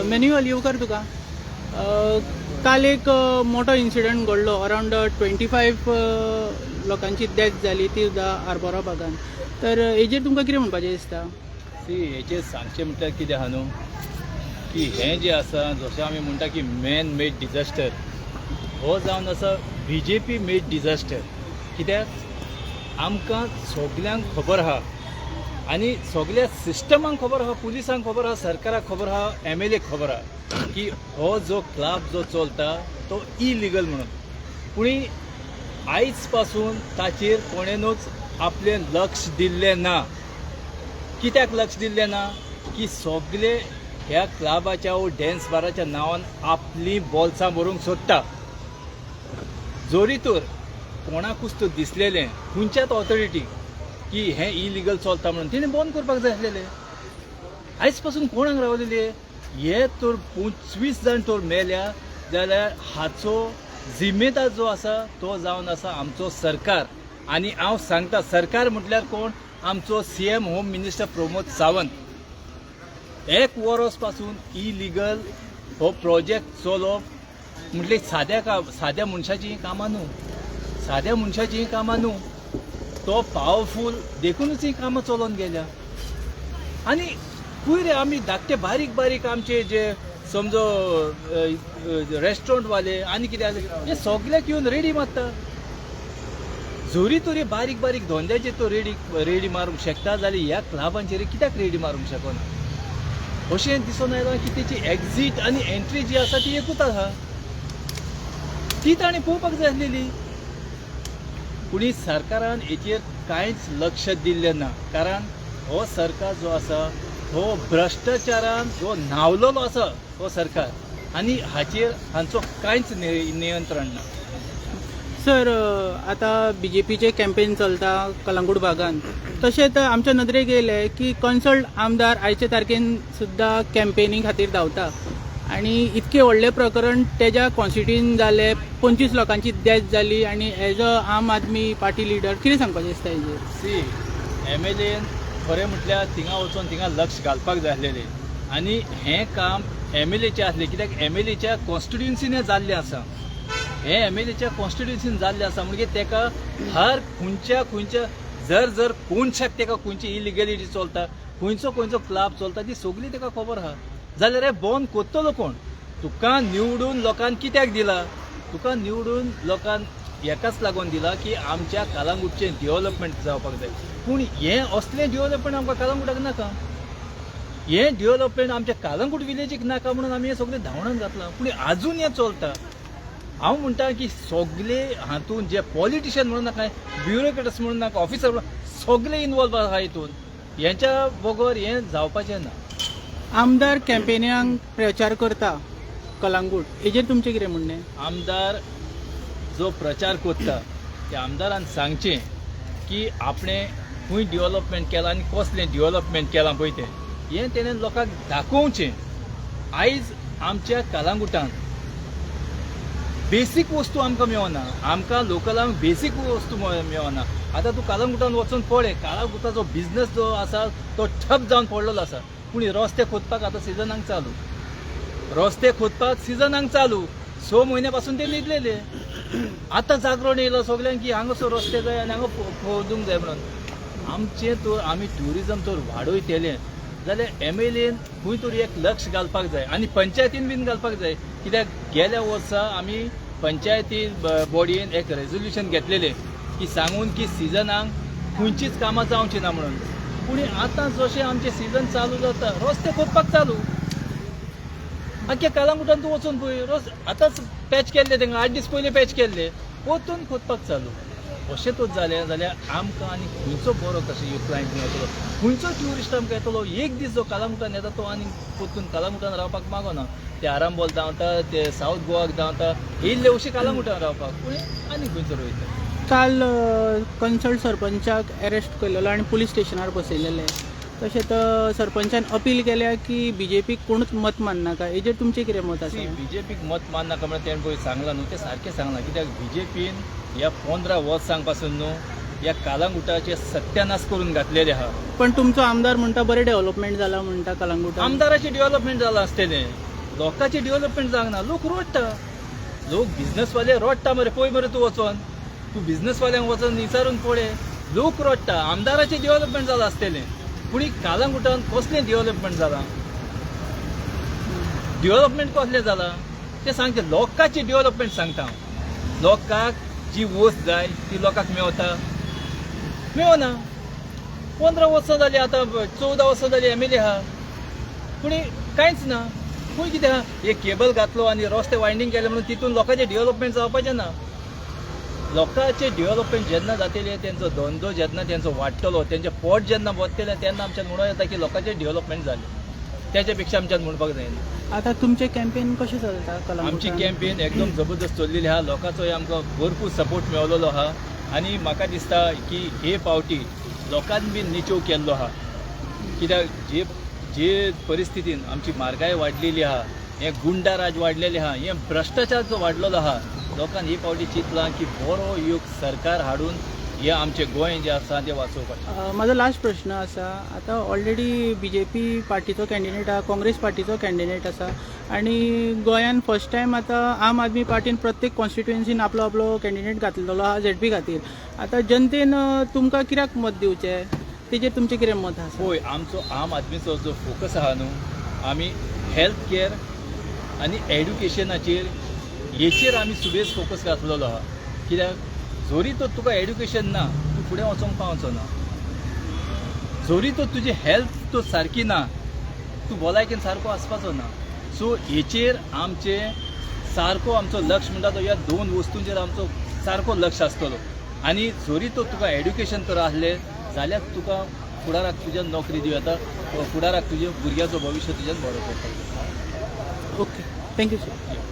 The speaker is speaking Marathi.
मॅन्युअल येऊ कर तुका काल एक मोठो इन्सिडंट घडलो अरावंड 25 लोकांची डेथ जाली ती सुद्दां आर्बोरा भागान. तर हेजेर तुमकां कितें म्हणपाचें दिसता? हेचेर सांगचें म्हटल्यार कितें आहा न्हू की हें जें आसा जशें आमी म्हणटा की मॅन मेड डिजास्टर हो जावन आसा BJP मेड डिजास्टर. कित्याक आमकां सगल्यांक खबर आहा आनी सगळ्या सिस्टमांक खबर आहा, पुलिसांक खबर आहा, सरकाराक खबर आहा, MLAक खबर आहा की हो जो क्लब जो चलता तो इलिगल म्हणून. पूण आयज पासून ताचेर कोणेनूच आपलें लक्ष दिल्लें ना. कित्याक लक्ष दिल्लें ना की सगळे ह्या क्लबाच्या वो डॅन्स बाराच्या नांवान आपलीं बॉल्सां भरूंक सोदता. जोरी तर कोणाकूच तो दिसलेलें खंयच्याच ऑथॉरिटीक की हें इलिगल चलता म्हणून तिणें बंद करपाक जाय आसलेलें. आयज पासून कोणाक रावलेले हे तर 25 जाण तर मेल्या जाल्यार हाचो जिम्मेदार जो आसा तो जावन आसा आमचो सरकार. आनी हांव सांगता सरकार म्हटल्यार कोण? आमचो CM home minister Pramod Sawant. 1 वर्स पासून इलिगल हो प्रोजेक्ट चलोवप म्हटले साद्या मनशाची कामां न्हू. साद्या मनशाची कामां न्हू. तो पावरफूल देखूनच ही कामां चलोवन गेल्या. आनी पयर आमी धाकटे बारीक बारीक आमचे जे समजो रेस्टॉरंटवाले आनी कितें हे सगळ्याक येवन रेडी मारता. जोरी तरी बारीक बारीक धंद्याचेर तो रेडी मारूंक शकता जाल्यार ह्या क्लबांचेर कित्याक रेडी मारूंक शकना? अशें दिसून आयलां की तेची एक्झीट आनी एंट्री जी आसा ती एकूच आसा. ती ताणें पळोवपाक जाय आसलेली. पूण सरकारान हेचेर कांयच लक्ष दिल्लें ना. कारण हो सरकार जो आसा हो भ्रश्टाचारान जो न्हावलेलो आसा हो सरकार आनी हांचो कांयच नियंत्रण ना. सर आतां BJPचे कॅम्पेन चलता कलंगूट भागान. तशेंच आमच्या नदरेक येयलें की कन्सल्ट आमदार आयचे तारखेन सुद्दां कॅम्पेनी खातीर धांवता आनी इतकें व्हडलें प्रकरण तेज्या कॉन्स्टिट्युएंसीन जालें. 25 लोकांची डेथ जाली आनी एज अ आम आदमी पार्टी लिडर कितें सांगपाचें दिसता हेजेर? MLAन खरें म्हटल्यार थिंगा वचून थिंगा लक्ष घालपाक जाय आसलेलें. आनी हें काम MLAचें आसलें कित्याक MLAच्या कॉन्स्टिट्युएंसीन हें जाल्लें आसा. हें MLAच्या कॉन्स्टिट्युएंसीन जाल्लें आसा म्हणजे तेका हर खंयच्या जर कोणशाक तेका खंयची इलिगॅलिटी चलता, खंयचो क्लब चलता ती सगळी तेका खबर आहा. जाल्यार हें बंद कोत्तलो कोण? तुका निवडून लोकांक कित्याक दिला? तुका निवडून लोकांक एकाच लागून दिला की आमच्या कलंगूटचें डेव्हलपमेंट जावपाक जाय. पूण हें असलें डेव्हलपमेंट आमकां कलंगूटाक नाका. हें डेव्हलपमेंट आमच्या कलंगूट विलेजीक नाका म्हणून आमी हें सगळें धांवडावन घातलां. पूण आजून हें चलता. हांव म्हणटा की सगळे हातून जे पॉलिटिशियन म्हणून नाका, ब्युरोक्रेट्स म्हणून नाका, ऑफिसर म्हणून सगळे इन्वॉल्व आहा हितून. हेंच्या बगर हें जावपाचें ना. आमदार कॅम्पेन्यांक प्रचार करता कलंगूट हेजेर तुमचें कितें म्हणणें? आमदार जो प्रचार करता त्या आमदारान सांगचें की आपणें खंय डेव्हलपमेंट केलां आनी कसलें डेव्हलपमेंट केलां पळय तें हें तेणें लोकांक दाखोवचें. आयज आमच्या कलंगूटान बेसीक वस्तू आमकां मेळना. आमकां लोकलांक बेसीक वस्तू मेळना. आतां तूं कलंगूटान वचून पळय कलंगूटाचो बिझनस जो आसा तो ठप जावन पडलेलो आसा. पूण रस्ते खोदपाक आतां सिजनाक चालू. रस्ते खोदपाक सिजनाक चालू. 6 म्हयन्या पासून ते न्हिदलेले. आतां जागरण येयलो सगळ्यांक की हांगासर रस्ते जाय आनी हांगा खोदूंक जाय म्हणून. आमचें तर आमी ट्युरिजम तर वाडयतले जाल्यार MLAन खंय तरी एक लक्ष घालपाक जाय आनी पंचायतीन बीन घालपाक जाय. कित्याक गेल्या वर्सा आमी पंचायती बॉडीन एक रेजोल्युशन घेतलेलें की सांगून की सिजनाक खंयचीच कामां जावची ना म्हणून. पूण आतां जशें आमचें सीजन चालू जाता रस्ते खोदपाक चालू. आख्या कलंगूटान तूं वचून पळय आतांच पॅच केल्ले तेंगा 8 दीस पयलीं पॅच केल्ले परतून खोदपाक चालू. अशें तर जालें जाल्यार आमकां आनी खंयचो बरो कशें क्लायंट मेळटलो, खंयचो ट्युरिस्ट आमकां येतलो? एक दीस जो कलंगूटान येता तो आनी परतून कलंगूटान रावपाक मागना. ते आरांबोल धांवता, ते सावथ गोवाक धांवता, येयल्ले अशें कलंगूटान रावपाक. पूण आनी खंयचो रोयता? काल कन्सल्ट सरपंचाक अरेस्ट केलेलो आनी पुलीस स्टेशनार बसयलेले. तशेंच सरपंचान अपील केल्या की BJPक कोणूच मत माननाका. हेजेर तुमचें कितें मत आसा? BJPक मत माननाका म्हणून तेणें पळय सांगलां न्हू तें सारकें सांगलां. कित्याक BJPन ह्या 15 वर्सां पासून न्हू ह्या कालांगुटाचे सत्यानाश करून घातलेले आहा. पण तुमचो आमदार म्हणटा बरें डेव्हलपमेंट जाला म्हणटा कलंगूटान. आमदाराचे डेव्हलपमेंट जालां आसतलें, लोकांचे डेव्हलपमेंट जावंक ना. लोक रोडटा, लोक बिझनेसवाले रोडटा मरे. पळय मरे तूं वचोन, तूं बिझनेसवाल्यांक वचोन विचारून पळय, लोक रोडटा. आमदाराचे डेव्हलपमेंट जालां आसतलें, पूण कालांगुटान कसलें डेव्हलपमेंट जालां? डेव्हलपमेंट कसलें जालां तें सांगता. लोकांचे डेव्हलपमेंट सांगता हांव. लोकांक जी वस्त जाय ती लोकांक मेळना. 15 वर्सां जालीं, आतां 14 वर्सां जालीं MLA आहा, पूण कांयच ना. पूण कितें आहा, एक केबल घातलो आनी रस्ते वायंडींग केले म्हणून तितून लोकांचें डेव्हलपमेंट जावपाचें ना. लोकांचें डेव्हलपमेंट जेन्ना जातलें, तेंचो धंदो जेन्ना तेंचो वाडटलो, तेंचें पोट जेन्ना बसतलें, तेन्ना आमच्यान म्हणूं येता की लोकांचें डेव्हलपमेंट जालें. त्याच्या पेक्षा आमच्यान म्हणपाक जायना. आतां तुमचें कॅम्पेन कशें चलता कलंगूटान? आमची कॅम्पेन एकदम जबरदस्त चल्लेली आहा. लोकांचोय आमकां भरपूर सपोर्ट मेळलेलो आहा आनी म्हाका दिसता की हे पावटी लोकांनी बीन निचोव केल्लो आहा. कित्याक जे परिस्थितीन आमची म्हारगाय वाडलेली आहा, हें गुंडा राज वाडलेलें आहा, हें भ्रश्टाचार जो वाडलेलो आहा, लोकांनी हे पावटी चिंतलां की बरो एक सरकार हाडून हे आमचें गोंय जें आसा तें वाचोवपाचें. म्हजो लास्ट प्रश्न आसा. आतां ऑलरेडी BJP पार्टीचो कॅन्डिडेट आहा, काँग्रेस पार्टीचो कॅन्डिडेट आसा आनी गोंयान फर्स्ट टायम आतां आम आदमी पार्टीन प्रत्येक कॉन्स्टिट्युएन्सीन आपलो आपलो कॅन्डिडेट घातलेलो आहा ZP खातीर. आतां जनतेन तुमकां कित्याक मत दिवचें, तेजेर तुमचें कितें मत आसा? पळय, आमचो आम आदमीचो जो फोकस आहा न्हू, आमी हेल्थ कॅर आनी एड्युकेशनाचेर हेचेर आमी सुबेज फोकस घातलेलो आहा. कित्याक जोरी तर तुका एड्युकेशन ना, तूं फुडें वचोंक पावचो ना. जोरी तर तुजी हेल्थ तो सारकी ना, तूं भलायकेन सारको आसपाचो ना. सो हेचेर आमचें सारको आमचो लक्ष म्हणटा तो ह्या 2 वस्तूंचेर आमचो सारको लक्ष आसतलो. आनी जोरी तर तुका एड्युकेशन तर आसलें जाल्यार तुका फुडाराक तुज्या नोकरी दिवं येता, फुडाराक तुज्या भुरग्याचो भविश्य तुज्यान बरो करता. Okay, thank you sir.